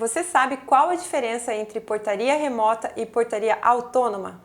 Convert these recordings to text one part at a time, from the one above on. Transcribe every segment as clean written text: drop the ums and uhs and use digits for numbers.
Você sabe qual a diferença entre portaria remota e portaria autônoma?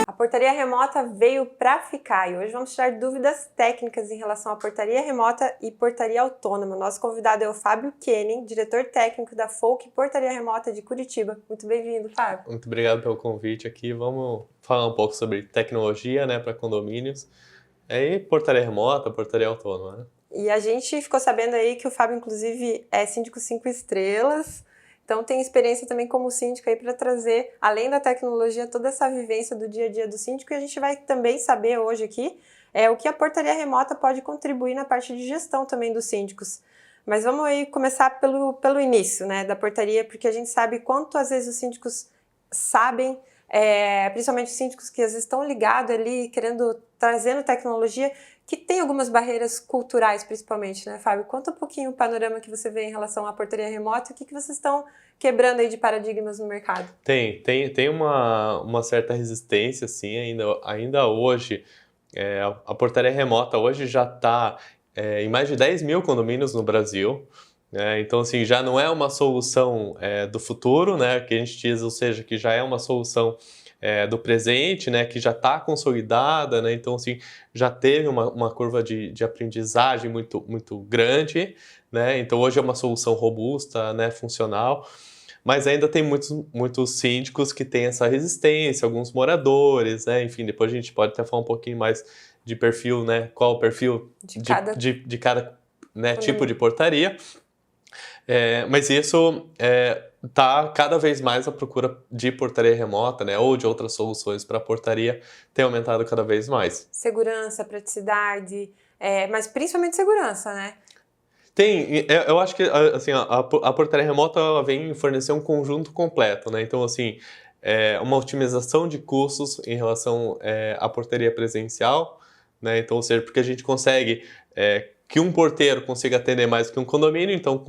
A portaria remota veio para ficar e hoje vamos tirar dúvidas técnicas em relação à portaria remota e portaria autônoma. Nosso convidado é o Fábio Kenning, diretor técnico da Folk Portaria Remota de Curitiba. Muito bem-vindo, Fábio. Muito obrigado pelo convite aqui. Vamos falar um pouco sobre tecnologia, né, para condomínios. E portaria remota, portaria autônoma, né? E a gente ficou sabendo aí que o Fábio, inclusive, é síndico 5 estrelas. Então tem experiência também como síndico aí para trazer, além da tecnologia, toda essa vivência do dia a dia do síndico. E a gente vai também saber hoje aqui o que a portaria remota pode contribuir na parte de gestão também dos síndicos. Mas vamos aí começar pelo início, né, da portaria, porque a gente sabe quanto às vezes os síndicos sabem, principalmente os síndicos que às vezes estão ligados ali, trazendo tecnologia, que tem algumas barreiras culturais, principalmente, né, Fábio? Conta um pouquinho o panorama que você vê em relação à portaria remota e o que vocês estão quebrando aí de paradigmas no mercado. Tem uma certa resistência, assim, ainda hoje. A portaria remota hoje já está em mais de 10 mil condomínios no Brasil. Então, assim, já não é uma solução do futuro, né, que a gente diz, ou seja, que já é uma solução do presente, né, que já está consolidada, né, então, assim, já teve uma curva de aprendizagem muito grande, né, então hoje é uma solução robusta, né, funcional, mas ainda tem muitos síndicos que têm essa resistência, alguns moradores, né, enfim, depois a gente pode até falar um pouquinho mais de perfil, né, qual o perfil de cada né, tipo de portaria. Mas isso está cada vez mais a procura de portaria remota, né, ou de outras soluções para portaria tem aumentado cada vez mais. Segurança, praticidade, mas principalmente segurança, né? Eu acho que assim, a portaria remota ela vem fornecer um conjunto completo, né? Então, assim, uma otimização de custos em relação à portaria presencial, né? Então, ou seja, porque a gente consegue que um porteiro consiga atender mais que um condomínio, então,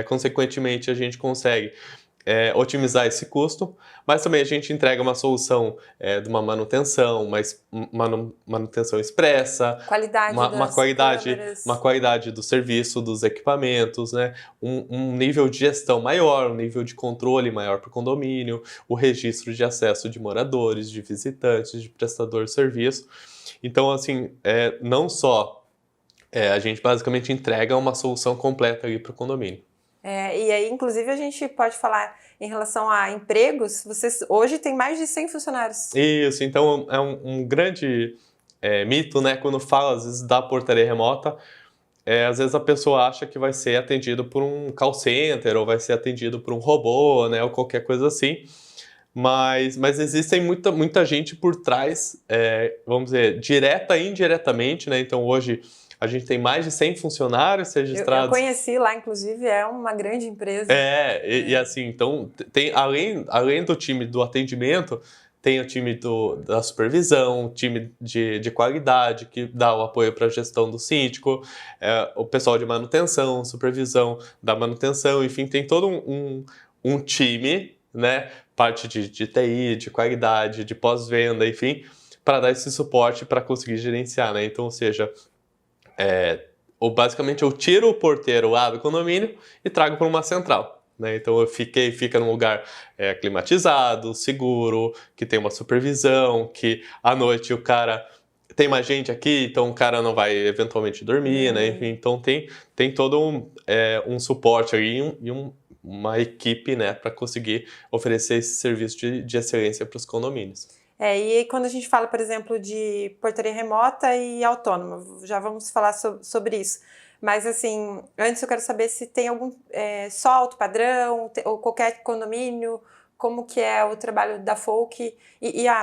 consequentemente, a gente consegue otimizar esse custo, mas também a gente entrega uma solução de uma manutenção, manutenção expressa, Qualidade das câmeras. uma qualidade do serviço, dos equipamentos, né? Um nível de gestão maior, um nível de controle maior para o condomínio, o registro de acesso de moradores, de visitantes, de prestador de serviço. Então, assim, não só a gente basicamente entrega uma solução completa ali para o condomínio. E aí, inclusive, a gente pode falar em relação a empregos. Vocês hoje tem mais de 100 funcionários. Isso, então é um grande mito, né? Quando fala, às vezes, da portaria remota, às vezes a pessoa acha que vai ser atendido por um call center ou vai ser atendido por um robô, né? Ou qualquer coisa assim. Mas existem muita gente por trás, vamos dizer, direta e indiretamente, né? Então hoje a gente tem mais de 100 funcionários registrados. Eu conheci lá, inclusive, é uma grande empresa. E assim, então, tem, além do time do atendimento, tem o time da supervisão, o time de qualidade, que dá o apoio para a gestão do síndico, o pessoal de manutenção, supervisão da manutenção, enfim, tem todo um time, né? Parte de TI, de qualidade, de pós-venda, enfim, para dar esse suporte para conseguir gerenciar, né? Então, ou seja, basicamente eu tiro o porteiro lá do condomínio e trago para uma central, né? Então fica num lugar climatizado, seguro, que tem uma supervisão, que à noite o cara tem mais gente aqui, então o cara não vai eventualmente dormir, né? Enfim, então tem todo um suporte aí e uma equipe, né, para conseguir oferecer esse serviço de excelência para os condomínios. E aí quando a gente fala, por exemplo, de portaria remota e autônoma, já vamos falar sobre isso. Mas, assim, antes eu quero saber se tem algum só alto padrão ou qualquer condomínio, como que é o trabalho da Folk.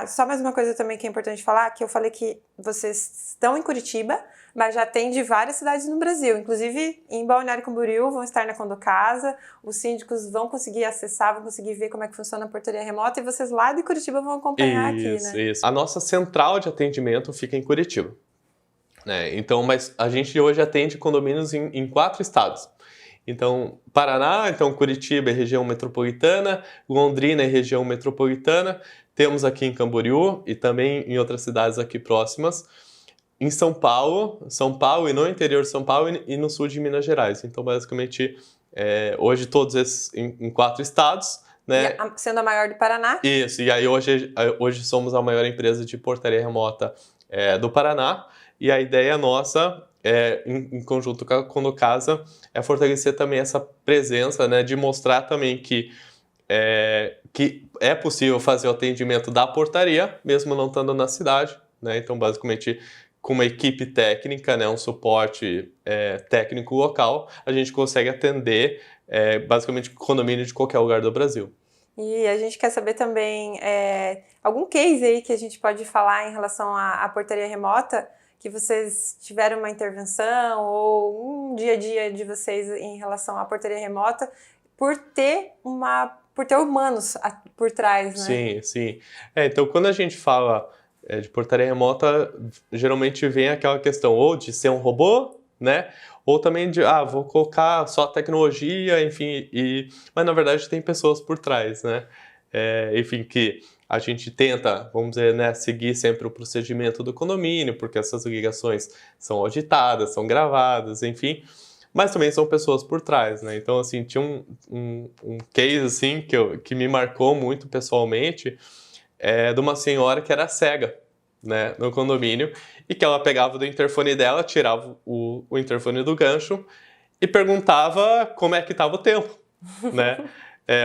Só mais uma coisa também que é importante falar, que eu falei que vocês estão em Curitiba, mas já tem de várias cidades no Brasil. Inclusive, em Balneário Camboriú vão estar na Condocasa, os síndicos vão conseguir acessar, vão conseguir ver como é que funciona a portaria remota, e vocês lá de Curitiba vão acompanhar aqui, né? Isso. A nossa central de atendimento fica em Curitiba, né? Então, mas a gente hoje atende condomínios em 4 estados. Então, Paraná, então Curitiba é região metropolitana, Londrina é região metropolitana, temos aqui em Camboriú e também em outras cidades aqui próximas. Em São Paulo e no interior de São Paulo e no sul de Minas Gerais. Então, basicamente, hoje todos esses em 4 estados, né? Sendo a maior do Paraná. Isso, e aí hoje somos a maior empresa de portaria remota do Paraná, e a ideia nossa, em conjunto com a Condocasa, é fortalecer também essa presença, né? De mostrar também que é possível fazer o atendimento da portaria, mesmo não estando na cidade, né? Então, basicamente, com uma equipe técnica, né, um suporte técnico local, a gente consegue atender basicamente condomínio de qualquer lugar do Brasil. E a gente quer saber também algum case aí que a gente pode falar em relação à portaria remota, que vocês tiveram uma intervenção ou um dia a dia de vocês em relação à portaria remota, por ter humanos por trás, né? Sim. Então, quando a gente fala de portaria remota, geralmente vem aquela questão ou de ser um robô, né? Ou também de, vou colocar só tecnologia, enfim, mas na verdade tem pessoas por trás, né? Enfim, que a gente tenta, vamos dizer, né, seguir sempre o procedimento do condomínio, porque essas ligações são auditadas, são gravadas, enfim, mas também são pessoas por trás, né? Então, assim, tinha um case, assim, que me marcou muito pessoalmente, de uma senhora que era cega, né, no condomínio, e que ela pegava do interfone dela, tirava o interfone do gancho e perguntava como é que estava o tempo, né?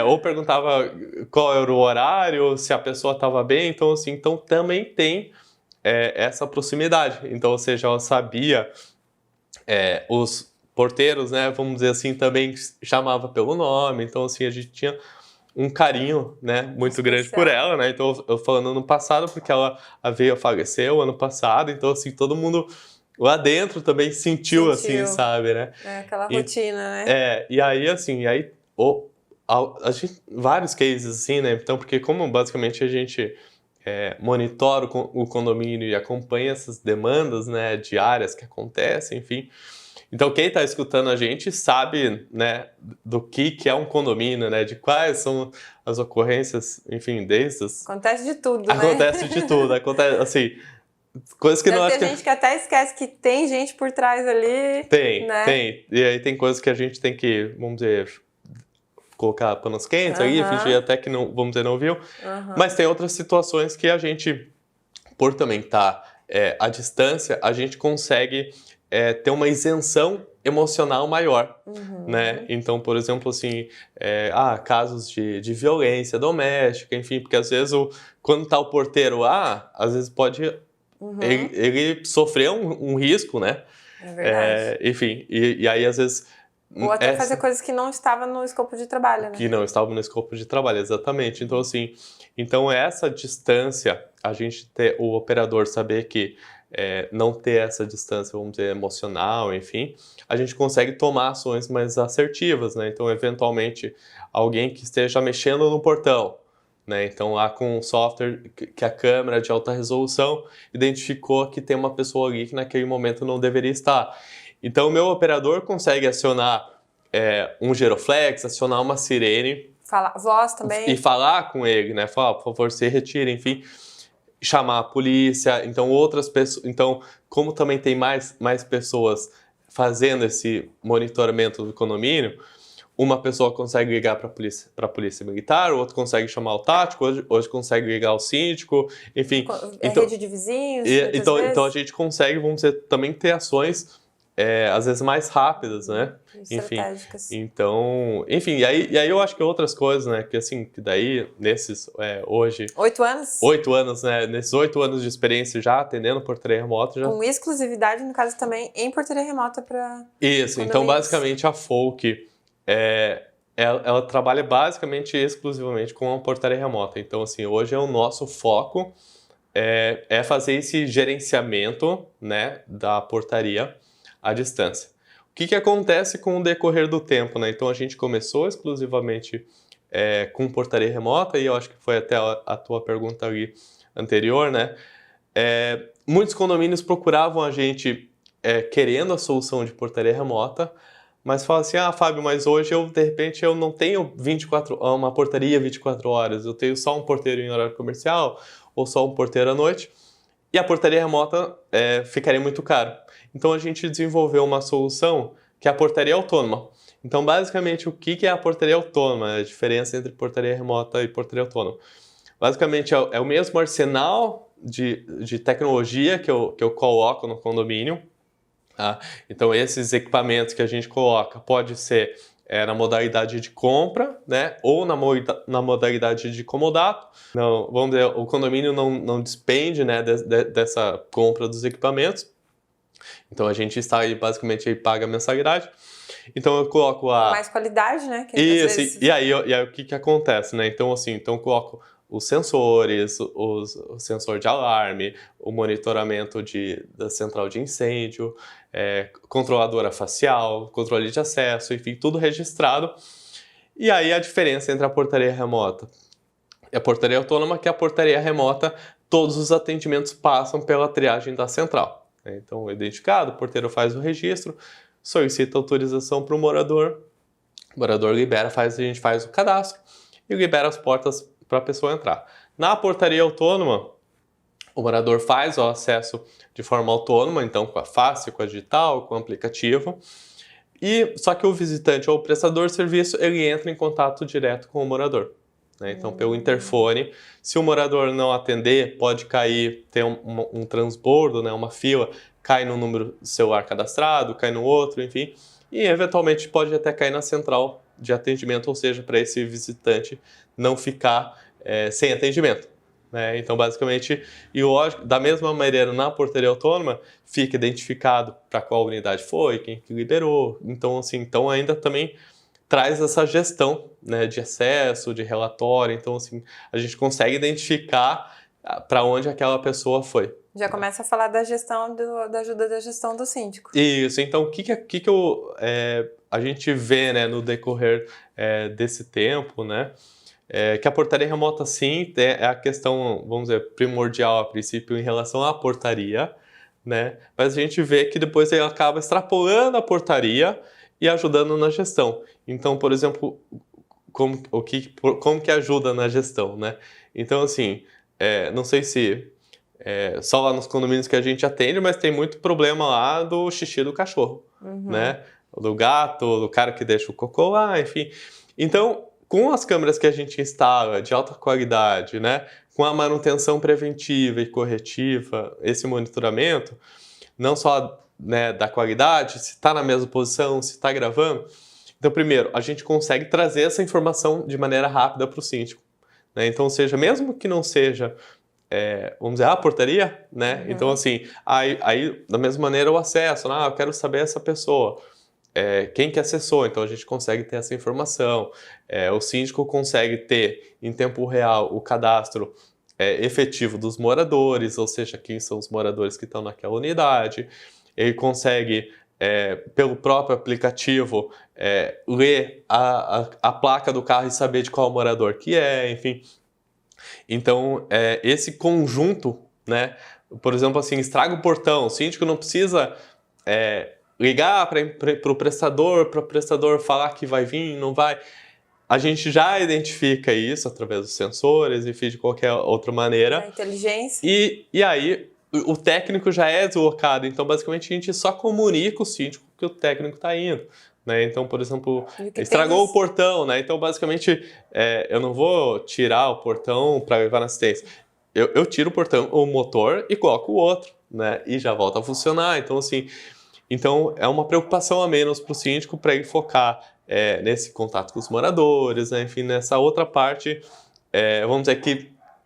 Ou perguntava qual era o horário, se a pessoa estava bem, então assim, então também tem essa proximidade. Então, ou seja, ela sabia os porteiros, né, vamos dizer assim, também chamava pelo nome, então assim, a gente tinha um carinho, né, muito grande por ela, né? Então, eu falando ano passado, porque ela veio a falecer ano passado, então, assim, todo mundo lá dentro também sentiu. Assim, sabe, né? Aquela rotina, né? E aí, assim, a gente, vários cases, assim, né? Então, porque como basicamente a gente monitora o condomínio e acompanha essas demandas, né, diárias que acontecem, enfim. Então, quem está escutando a gente sabe, né, do que é um condomínio, né, de quais são as ocorrências, enfim, Acontece de tudo, né? Acontece de tudo, acontece, assim, coisas que não... Tem gente que até esquece que tem gente por trás ali, né? Tem. E aí tem coisas que a gente tem que, vamos dizer, colocar panos quentes aí, fingir até que não, vamos dizer, não viu. Mas tem outras situações que a gente, por também estar à distância, a gente consegue ter uma isenção emocional maior, né? Então, por exemplo, assim, casos de violência doméstica, enfim, porque às vezes quando tá o porteiro lá, às vezes pode ele sofrer um risco, né? É verdade. Enfim, e aí às vezes... Ou até fazer coisas que não estavam no escopo de trabalho, né? Que não estavam no escopo de trabalho, exatamente. Então, assim, essa distância, a gente ter o operador saber que não ter essa distância, vamos dizer, emocional, enfim, a gente consegue tomar ações mais assertivas, né? Então, eventualmente, alguém que esteja mexendo no portão, né? Então, lá com um software que a câmera de alta resolução identificou que tem uma pessoa ali que naquele momento não deveria estar. Então, o meu operador consegue acionar um giroflex, acionar uma sirene. Voz também. E falar com ele, né? Falar, por favor, se retire, enfim. Chamar a polícia. Então, outras pessoas... Então, como também tem mais pessoas fazendo esse monitoramento do condomínio, uma pessoa consegue ligar para a polícia militar, o outro consegue chamar o tático, hoje consegue ligar o síndico, enfim. Rede de vizinhos, então a gente consegue, vamos dizer, também ter ações às vezes mais rápidas, né? Estratégicas. Então, enfim, e aí eu acho que outras coisas, né? Que assim, que daí, nesses, hoje... 8 anos? 8 anos, né? Nesses 8 anos de experiência já atendendo portaria remota. Com exclusividade, no caso, também em portaria remota para... Isso, então basicamente a Folk é ela trabalha basicamente exclusivamente com a portaria remota. Então, assim, hoje o nosso foco é fazer esse gerenciamento, né, da portaria à distância. O que acontece com o decorrer do tempo, né? Então, a gente começou exclusivamente com portaria remota, e eu acho que foi até a tua pergunta ali anterior, né? Muitos condomínios procuravam a gente querendo a solução de portaria remota, mas fala assim, Fábio, mas hoje de repente eu não tenho uma portaria 24 horas, eu tenho só um porteiro em horário comercial ou só um porteiro à noite, e a portaria remota ficaria muito caro. Então a gente desenvolveu uma solução que é a portaria autônoma. Então basicamente o que é a portaria autônoma, a diferença entre portaria remota e portaria autônoma? Basicamente é o mesmo arsenal de tecnologia que eu coloco no condomínio. Tá? Então, esses equipamentos que a gente coloca pode ser na modalidade de compra, né? Ou na modalidade de comodato. Não, vamos dizer, o condomínio não despende, né, dessa compra dos equipamentos. Então, a gente está aí, basicamente, aí paga a mensalidade. Então, eu coloco mais qualidade, né? Que isso, vezes... e aí o que acontece, né? Então, assim, eu coloco os sensores, o sensor de alarme, o monitoramento da central de incêndio, controladora facial, controle de acesso, enfim, tudo registrado. E aí a diferença entre a portaria remota e a portaria autônoma, que a portaria remota, todos os atendimentos passam pela triagem da central. Então, identificado, o porteiro faz o registro, solicita autorização para o morador libera, a gente faz o cadastro e libera as portas para a pessoa entrar. Na portaria autônoma, o morador faz o acesso de forma autônoma, então com a face, com a digital, com o aplicativo, só que o visitante ou o prestador de serviço, ele entra em contato direto com o morador. Né? Então, pelo interfone, se o morador não atender, pode cair, ter um transbordo, né? Uma fila, cai no número do celular cadastrado, cai no outro, enfim, e eventualmente pode até cair na central de atendimento, ou seja, para esse visitante não ficar sem atendimento. Né? Então, basicamente, e lógico, da mesma maneira, na portaria autônoma, fica identificado para qual unidade foi, quem que liberou. Então, assim, ainda também traz essa gestão, né, de acesso, de relatório. Então, assim, a gente consegue identificar para onde aquela pessoa foi. Já começa a falar da gestão, da ajuda da gestão do síndico. Isso, então o que a gente vê, né, no decorrer desse tempo, né, que a portaria remota sim é a questão, vamos dizer, primordial a princípio em relação à portaria, né, mas a gente vê que depois ele acaba extrapolando a portaria e ajudando na gestão. Então, por exemplo, como que ajuda na gestão, né? Então, assim, não sei se só lá nos condomínios que a gente atende, mas tem muito problema lá do xixi do cachorro, né? Do gato, do cara que deixa o cocô lá, enfim. Então, com as câmeras que a gente instala de alta qualidade, né? Com a manutenção preventiva e corretiva, esse monitoramento, não só, né, da qualidade, se está na mesma posição, se está gravando. Então, primeiro, a gente consegue trazer essa informação de maneira rápida para o síndico. Né? Então, mesmo que não seja vamos dizer, a portaria, né? Então, assim, aí da mesma maneira o acesso, eu quero saber essa pessoa, quem que acessou, então a gente consegue ter essa informação, o síndico consegue ter em tempo real o cadastro efetivo dos moradores, ou seja, quem são os moradores que estão naquela unidade, ele consegue, pelo próprio aplicativo, ler a placa do carro e saber de qual morador que enfim. Então, esse conjunto, né, por exemplo, assim, estraga o portão, o síndico não precisa ligar para o prestador falar que vai vir, não vai. A gente já identifica isso através dos sensores, enfim, de qualquer outra maneira. A inteligência. E aí, o técnico já é deslocado, então basicamente a gente só comunica o síndico que o técnico está indo. Né? Então, por exemplo, estragou o portão, né? Então, basicamente, eu não vou tirar o portão para levar na assistência. Eu tiro o motor e coloco o outro, né? E já volta a funcionar. Então, assim, é uma preocupação a menos para o síndico para ele focar nesse contato com os moradores, né? Enfim, nessa outra parte, vamos dizer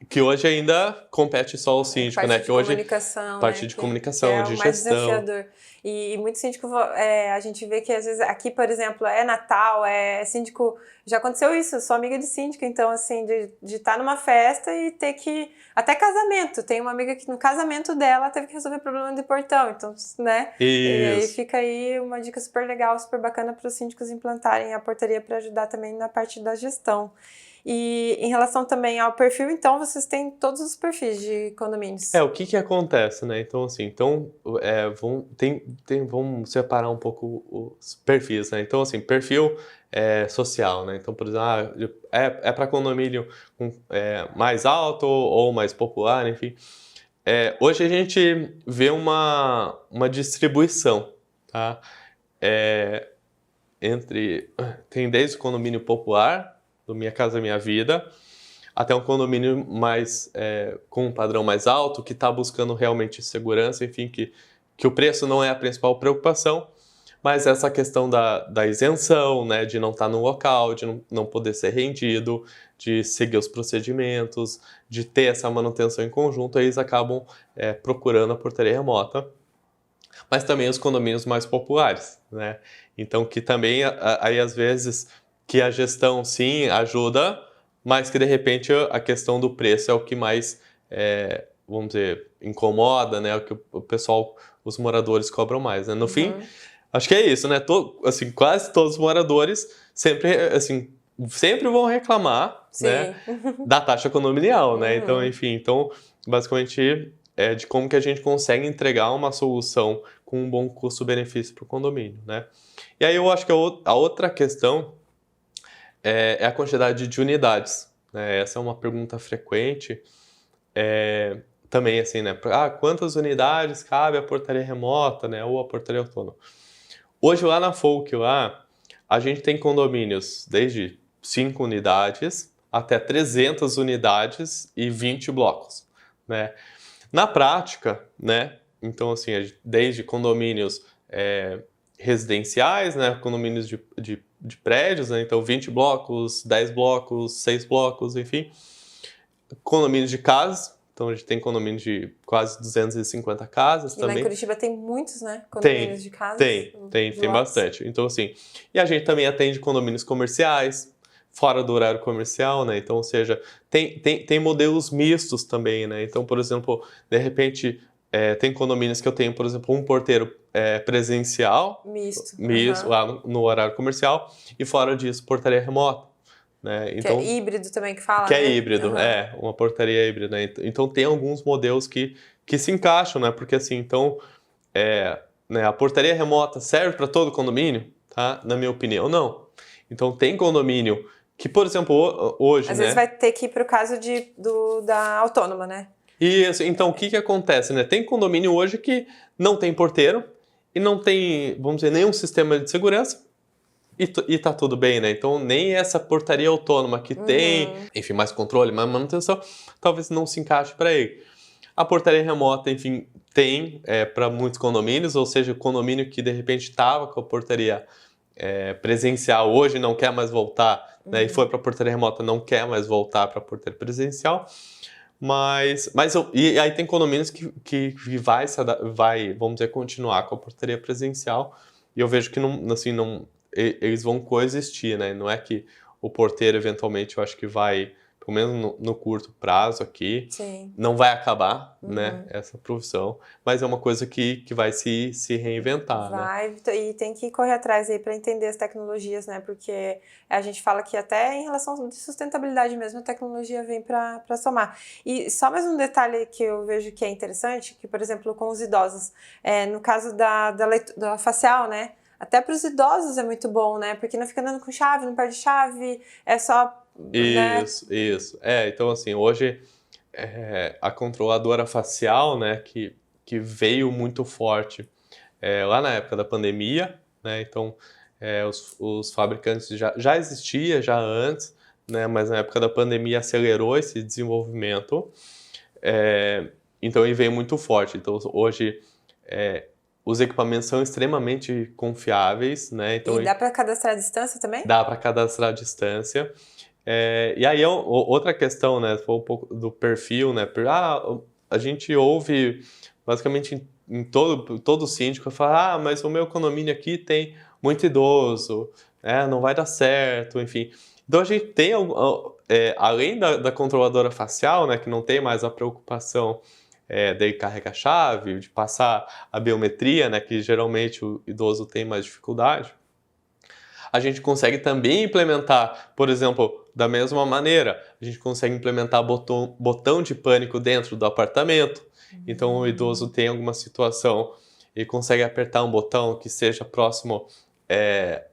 que hoje ainda compete só ao síndico, parte né? de Que hoje comunicação, parte né? de Que comunicação, é de o mais gestão. desafiador. E muito síndico, a gente vê que às vezes aqui, por exemplo, é Natal, é síndico. Já aconteceu isso, eu sou amiga de síndico, então, assim, de estar numa festa e ter que. Até casamento. Tem uma amiga que no casamento dela teve que resolver problema de portão, então, né? E aí Isso. fica aí uma dica super legal, super bacana para os síndicos implantarem a portaria para ajudar também na parte da gestão. E em relação também ao perfil, então, vocês têm todos os perfis de condomínios. O que que acontece, né? Então, assim, vamos separar um pouco os perfis, né? Então, assim, perfil social, né? Então, por exemplo, é para condomínio mais alto ou mais popular, enfim. Hoje a gente vê uma distribuição, tá? É, tem desde o condomínio popular, do Minha Casa Minha Vida, até um condomínio mais com um padrão mais alto, que está buscando realmente segurança, enfim, que o preço não é a principal preocupação, mas essa questão da isenção, né, de não estar no local, de não poder ser rendido, de seguir os procedimentos, de ter essa manutenção em conjunto, eles acabam procurando a portaria remota. Mas também os condomínios mais populares, né? Então, que também, aí às vezes, que a gestão sim ajuda, mas que de repente a questão do preço é o que mais, vamos dizer, incomoda, né? O que o pessoal, os moradores cobram mais, né? No fim, acho que é isso, né? Assim, quase todos os moradores sempre vão reclamar, né? Sim. Da taxa condominial, né? Então, enfim, basicamente de como que a gente consegue entregar uma solução com um bom custo-benefício para o condomínio, né? E aí eu acho que a outra questão é a quantidade de unidades, né? Essa é uma pergunta frequente, também assim, né? Quantas unidades cabe a portaria remota, né? Ou a portaria autônoma? Hoje lá na Folk, a gente tem condomínios desde 5 unidades até 300 unidades e 20 blocos, né? Na prática, né? Então, assim, desde condomínios residenciais, né? Condomínios de prédios, né? Então 20 blocos, 10 blocos, 6 blocos, enfim. Condomínios de casas, então a gente tem condomínios de quase 250 casas E lá em também. Curitiba tem muitos, né? Condomínios de casas. Tem bastante. Então, assim, e a gente também atende condomínios comerciais, fora do horário comercial, né? Então, ou seja, tem modelos mistos também, né? Então, por exemplo, de repente, tem condomínios que eu tenho, por exemplo, um porteiro presencial, Misto. lá no horário comercial, e fora disso, portaria remota, né? Que é Então, híbrido também que fala, que é né? híbrido, uma portaria híbrida, né? Então, tem alguns modelos que se encaixam, né? Porque, assim, então, né, a portaria remota serve para todo condomínio? Tá? Na minha opinião, não. Então, tem condomínio que, por exemplo, hoje, Às né? vezes vai ter que ir pro caso da autônoma, né? Isso, então o que acontece, né? Tem condomínio hoje que não tem porteiro e não tem, vamos dizer, nenhum sistema de segurança e tá tudo bem, né? Então nem essa portaria autônoma que tem, enfim, mais controle, mais manutenção, talvez não se encaixe para ele. A portaria remota, enfim, tem para muitos condomínios, ou seja, o condomínio que de repente estava com a portaria presencial hoje não quer mais voltar, né, e foi para a portaria remota não quer mais voltar para a portaria presencial. E aí tem condomínios que vai, vamos dizer, continuar com a portaria presencial, e eu vejo que eles vão coexistir, né? Não é que o porteiro, eventualmente, eu acho que vai, pelo menos no curto prazo aqui, Sim. não vai acabar, né, essa profissão, mas é uma coisa que vai se reinventar, né? Vai, e tem que correr atrás aí para entender as tecnologias, né? Porque a gente fala que até em relação de sustentabilidade mesmo, a tecnologia vem para somar. E só mais um detalhe que eu vejo que é interessante, que, por exemplo, com os idosos, no caso da facial, né? Até para os idosos é muito bom, né? Porque não fica andando com chave, não perde chave, é só, né? Isso. Então, assim, hoje a controladora facial, né, que veio muito forte lá na época da pandemia, né? Então, os fabricantes já existia já antes, né? Mas na época da pandemia acelerou esse desenvolvimento. Então, ele veio muito forte. Então, hoje, os equipamentos são extremamente confiáveis, né? Então, E dá para cadastrar à distância também? dá para cadastrar à distância. E aí outra questão, né, foi um pouco do perfil, né, a gente ouve basicamente em todo síndico falar, mas o meu condomínio aqui tem muito idoso, né, não vai dar certo, enfim. Então a gente tem, além da controladora facial, né, que não tem mais a preocupação de carregar a chave, de passar a biometria, né, que geralmente o idoso tem mais dificuldade, a gente consegue também implementar, por exemplo, da mesma maneira, a gente consegue implementar botão de pânico dentro do apartamento. Então o idoso tem alguma situação e consegue apertar um botão que seja próximo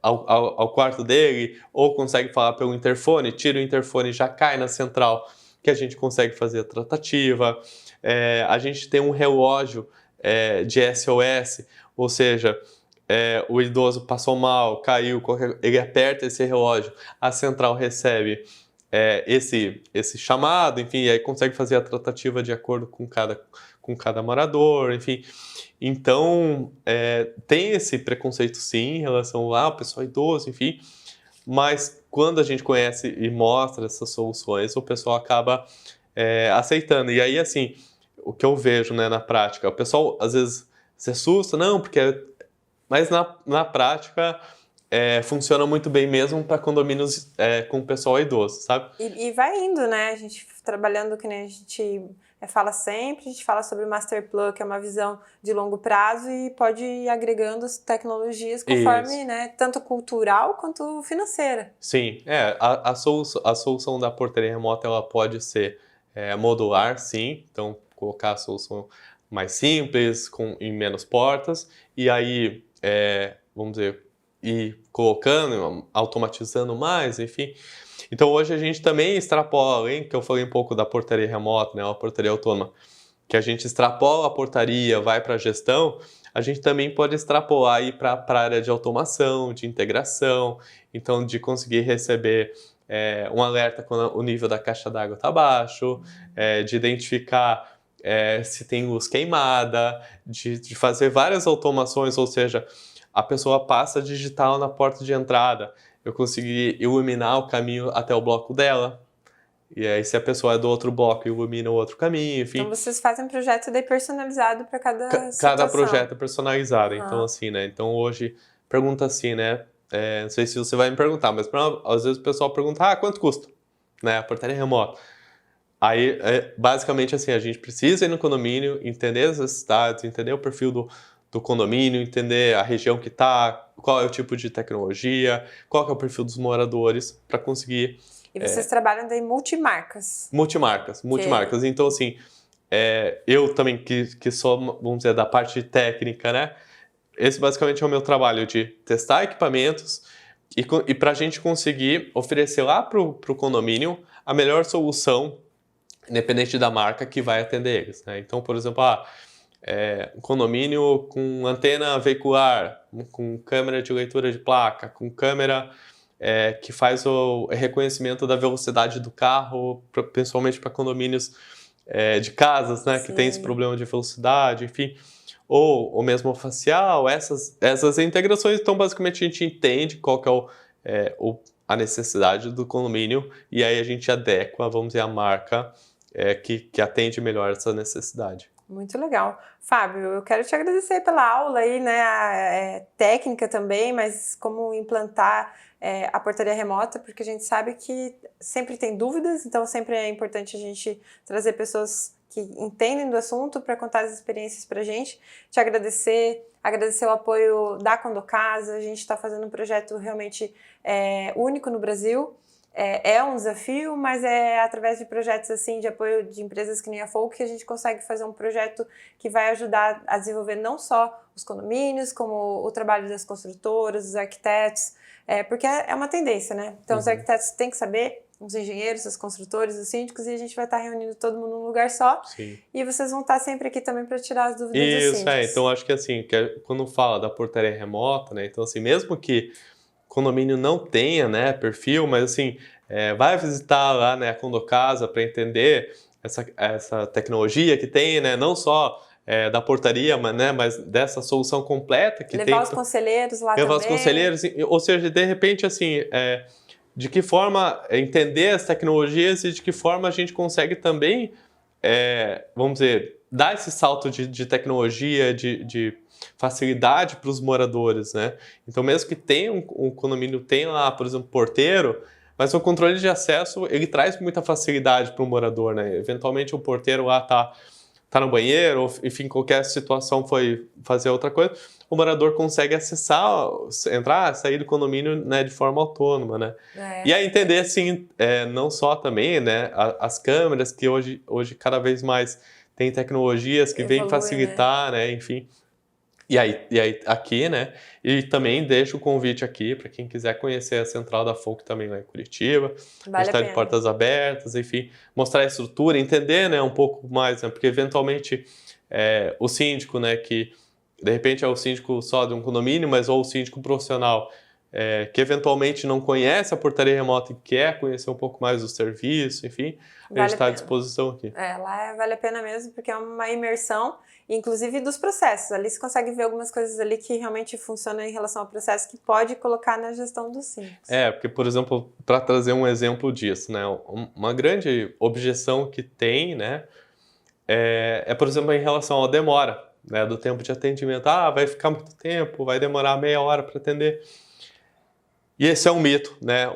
ao quarto dele, ou consegue falar pelo interfone, tira o interfone e já cai na central, que a gente consegue fazer a tratativa. A gente tem um relógio de SOS, ou seja, o idoso passou mal, caiu, ele aperta esse relógio, a central recebe esse chamado, enfim, e aí consegue fazer a tratativa de acordo com cada morador, enfim. Então, tem esse preconceito sim em relação ao pessoal idoso, enfim, mas quando a gente conhece e mostra essas soluções, o pessoal acaba aceitando. E aí, assim, o que eu vejo, né, na prática, o pessoal às vezes se assusta, não, porque... Mas na prática funciona muito bem mesmo para condomínios com pessoal idoso, sabe? E vai indo, né? A gente trabalhando que nem a gente fala sempre, a gente fala sobre o Master Plan, que é uma visão de longo prazo e pode ir agregando as tecnologias conforme, né, tanto cultural quanto financeira. Sim, a solução da portaria remota ela pode ser modular, sim, então colocar a solução mais simples, em menos portas, e aí, vamos dizer, ir colocando, automatizando mais, enfim. Então hoje a gente também extrapola, além que eu falei um pouco da portaria remota, né, a portaria autônoma, que a gente extrapola a portaria, vai para a gestão, a gente também pode extrapolar aí para a área de automação, de integração, então de conseguir receber um alerta quando o nível da caixa d'água está baixo, de identificar se tem luz queimada, de fazer várias automações, ou seja, a pessoa passa a digitar na porta de entrada, eu consegui iluminar o caminho até o bloco dela, e aí se a pessoa é do outro bloco, ilumina o outro caminho, enfim. Então vocês fazem um projeto daí personalizado para cada situação. Cada projeto é personalizado, então assim, né, então hoje, pergunta assim, né, não sei se você vai me perguntar, mas às vezes o pessoal pergunta, quanto custa, né, a portaria remota? Aí, basicamente assim, a gente precisa ir no condomínio, entender as necessidades, entender o perfil do condomínio, entender a região que está, qual é o tipo de tecnologia, qual que é o perfil dos moradores, para conseguir... E vocês trabalham daí multimarcas. Multimarcas. Então, assim, eu também, que sou, vamos dizer, da parte técnica, né? Esse basicamente é o meu trabalho de testar equipamentos e para a gente conseguir oferecer lá para o condomínio a melhor solução, independente da marca, que vai atender eles, né? Então, por exemplo, um condomínio com antena veicular, com câmera de leitura de placa, com câmera que faz o reconhecimento da velocidade do carro, principalmente para condomínios de casas, né, que tem esse problema de velocidade, enfim, ou mesmo facial, essas integrações, então basicamente a gente entende qual que é a necessidade do condomínio e aí a gente adequa, vamos dizer, a marca que atende melhor essa necessidade. Muito legal. Fábio, eu quero te agradecer pela aula aí, né, técnica também, mas como implantar a portaria remota, porque a gente sabe que sempre tem dúvidas, então sempre é importante a gente trazer pessoas que entendem do assunto para contar as experiências para a gente. Te agradecer o apoio da Condocasa, a gente está fazendo um projeto realmente único no Brasil. É um desafio, mas é através de projetos assim, de apoio de empresas que nem a Folk, que a gente consegue fazer um projeto que vai ajudar a desenvolver não só os condomínios, como o trabalho das construtoras, dos arquitetos, porque é uma tendência, né? Então os arquitetos têm que saber, os engenheiros, os construtores, os síndicos, e a gente vai estar reunindo todo mundo num lugar só. Sim. E vocês vão estar sempre aqui também para tirar as dúvidas dos síndicos. Então acho que assim, quando fala da portaria remota, né? Então assim, mesmo que condomínio não tenha, né, perfil, mas assim, vai visitar lá, né, a Condocasa para entender essa tecnologia que tem, né, não só da portaria, mas dessa solução completa que levar tem. Levar os conselheiros lá levar também. Levar os conselheiros, ou seja, de repente, assim, de que forma entender as tecnologias e de que forma a gente consegue também, vamos dizer, dar esse salto de tecnologia, de facilidade para os moradores, né? Então, mesmo que tenha um condomínio, tem lá, por exemplo, porteiro, mas o controle de acesso, ele traz muita facilidade para o morador, né? Eventualmente, o porteiro lá tá no banheiro, ou, enfim, qualquer situação foi fazer outra coisa, o morador consegue acessar, entrar, sair do condomínio, né, de forma autônoma, né? E aí entender, assim, não só também, né, as câmeras, que hoje cada vez mais tem tecnologias que vêm facilitar, né, enfim. E aí aqui, né, e também deixo o convite aqui para quem quiser conhecer a central da Folk também lá em Curitiba. A gente está de portas abertas, enfim, mostrar a estrutura, entender, né, um pouco mais, né, porque eventualmente o síndico, né, que de repente é o síndico só de um condomínio, mas ou o síndico profissional que eventualmente não conhece a portaria remota e quer conhecer um pouco mais do serviço, enfim, a gente está à disposição aqui. Lá vale a pena mesmo, porque é uma imersão, inclusive dos processos. Ali você consegue ver algumas coisas ali que realmente funcionam em relação ao processo que pode colocar na gestão dos síndicos. Porque, por exemplo, para trazer um exemplo disso, né, uma grande objeção que tem, né, por exemplo, em relação à demora, né, do tempo de atendimento. Vai ficar muito tempo, vai demorar meia hora para atender. E esse é um mito, né?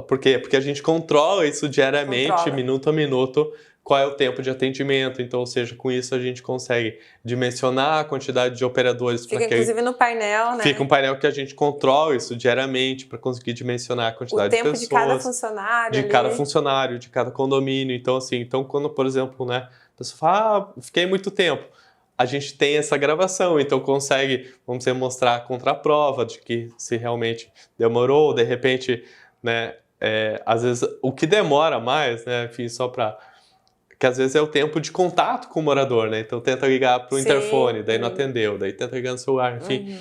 Por quê? Porque a gente controla isso diariamente, minuto a minuto, qual é o tempo de atendimento. Então, ou seja, com isso a gente consegue dimensionar a quantidade de operadores. Fica inclusive no painel, né? Fica um painel que a gente controla isso diariamente para conseguir dimensionar a quantidade de pessoas. O tempo de cada funcionário. De cada funcionário, de cada condomínio. Então, assim, quando, por exemplo, né, a pessoa fala, fiquei muito tempo. A gente tem essa gravação, então consegue, vamos dizer, mostrar a contraprova de que se realmente demorou, de repente, né, às vezes o que demora mais, né, enfim, só para que às vezes é o tempo de contato com o morador, né, então tenta ligar para o interfone, daí não atendeu, daí tenta ligar no celular, enfim.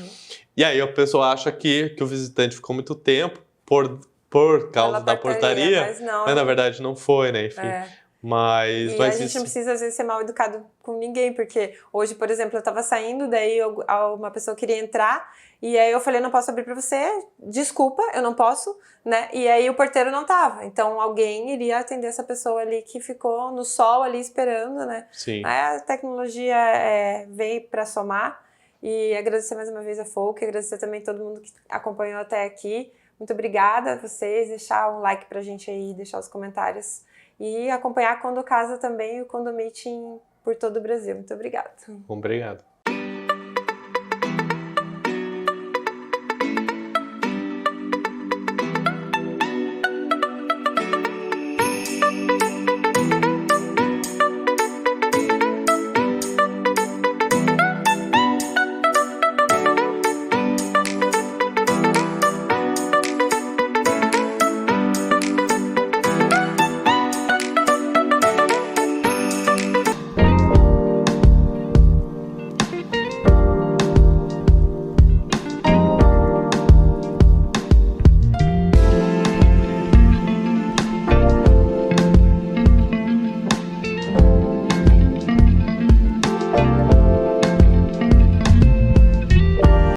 E aí a pessoa acha que o visitante ficou muito tempo por causa da portaria, mas não, mas na verdade não foi, né, enfim. Mas a gente não precisa, às vezes, ser mal educado com ninguém, porque hoje, por exemplo, eu tava saindo, daí uma pessoa queria entrar, e aí eu falei, não posso abrir pra você, desculpa, eu não posso, né? E aí o porteiro não tava, então alguém iria atender essa pessoa ali que ficou no sol ali esperando, né? Sim. Aí a tecnologia veio pra somar, e agradecer mais uma vez a Folk, agradecer também todo mundo que acompanhou até aqui. Muito obrigada a vocês, deixar um like pra gente aí, deixar os comentários. E acompanhar a Condo Casa também, o Condomeeting por todo o Brasil. Muito obrigada. Obrigado.